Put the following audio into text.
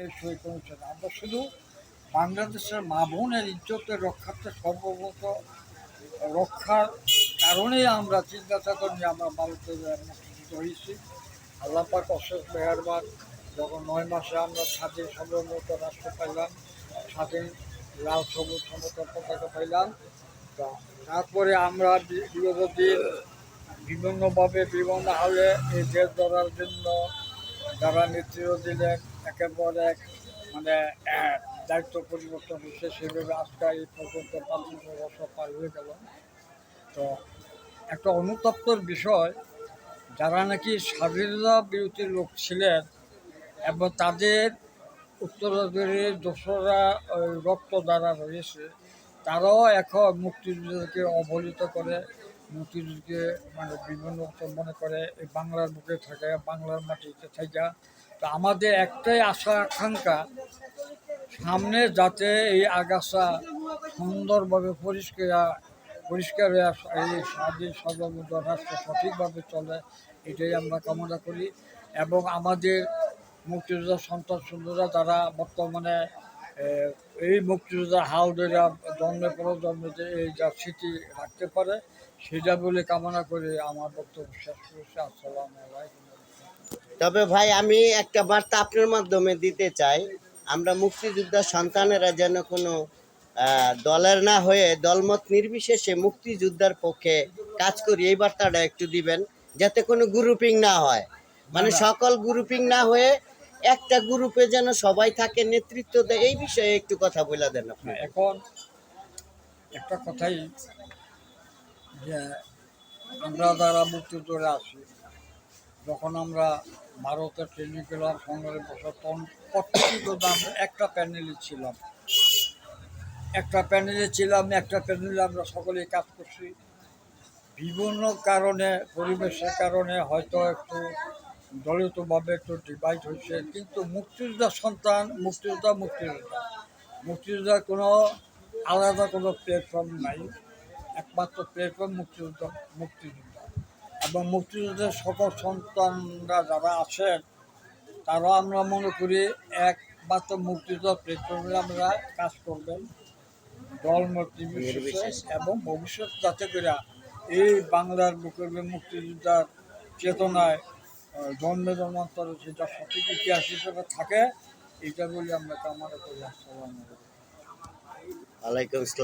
এই শহীদ করেছেন। আমরা শুধু বাংলাদেশের মা বোনের ইজ্জতের রক্ষার্থে সর্বপ্রথ রক্ষার কারণেই আমরা চিন্তা চেতনা নিয়ে আমরা ভারতের মুক্তিযুদ্ধ হয়েছি। আল্লাহ পাক অশেষ মেহেরবান, যখন 9 মাসে আমরা স্বাধীন সার্বভৌমত্ব রাষ্ট্র পাইলাম, স্বাধীন লাল সবুজ সমতল পতাকা পাইলাম। তা তারপরে আমরা বিগত দিন বিভিন্নভাবে বিভিন্ন হালে এই দেশ ধরার জন্য যারা নেতৃত্ব দিলেন, একের পর এক মানে দায়িত্ব পরিবর্তন হচ্ছে, সেভাবে আজকে এই পর্যন্ত 55 বছর পার হয়ে গেল। তো একটা অনুতপ্তর বিষয়, যারা নাকি স্বাধীনতা বিরোধী লোক ছিলেন এবং তাদের উত্তরাধিকারীর দোসরা রক্ত দ্বারা রয়েছে, তারাও এখন মুক্তিযুদ্ধকে অবহেলিত করে, মুক্তিযুদ্ধকে মানে বিভিন্ন মনে করে এই বাংলার বুকে থাকে, বাংলার মাটিতে থাকে। তো আমাদের একটাই আশা আকাঙ্ক্ষা, সামনে যাতে এই আগাছা সুন্দরভাবে পরিষ্কার হয়ে এই স্বাধীন সার্বভৌম রাষ্ট্র সঠিকভাবে চলে, এটাই আমরা কামনা করি। এবং আমাদের মুক্তিযোদ্ধা সন্তান সুন্দররা যারা বর্তমানে এই মুক্তিযোদ্ধার হাল ধরে জন্মের পর জন্মে এই যা স্মৃতি রাখতে পারে, সেটা বলে কামনা করে আমার বক্তব্য শেষ করেছি। আসসালামু আলাইকুম। তবে ভাই আমি একটা বার্তা আপনার মাধ্যমে দিতে চাই, আমরা মুক্তিযোদ্ধার সন্তানেরা যেন কোনো দলের না হয়ে দলমত নির্বিশেষে মুক্তিযোদ্ধার পক্ষে কাজ করি, এই বার্তাটা একটু দিবেন, যাতে কোনো গ্রুপিং না হয়, মানে সকল গ্রুপিং না হয়ে একটা গ্রুপে যেন সবাই থাকে, নেতৃত্ব দেয়, এই বিষয়ে একটু কথা বলে দেন আপনি। এখন একটা কথাই, যে আমরা যারা মুক্তিযুদ্ধে আছি, যখন আমরা ভারতের ট্রেনিং পেলাম, সংগ্রামে বছর, তখন প্রত্যেকটি যোদ্ধা আমরা একটা প্যানেলে ছিলাম, একটা প্যানেলে আমরা সকলেই কাজ করছি। বিভিন্ন কারণে, পরিবেশের কারণে হয়তো একটু দলিতভাবে একটু ডিভাইড হয়েছে, কিন্তু মুক্তিযোদ্ধার সন্তান মুক্তিযোদ্ধার কোনো আলাদা কোনো প্ল্যাটফর্ম নাই, একমাত্র প্ল্যাটফর্ম মুক্তিযোদ্ধা। এবং মুক্তিযুদ্ধের সকল সন্তানরা যারা আছেন, তারাও আমরা মনে করি একমাত্র মুক্তিযোদ্ধা প্ল্যাটফর্মে আমরা কাজ করবেন, দলমত নির্বিশেষে। এবং ভবিষ্যৎ যাতে করে এই বাংলার বুকের মুক্তিযোদ্ধার চেতনায় জন্মে জন্মান্তরে সেটা সঠিক ইতিহাস হিসেবে থাকে, এটা বলে আমরা কামনা করি। আসসালামু আলাইকুম। ওয়ালাইকুম আসসালাম।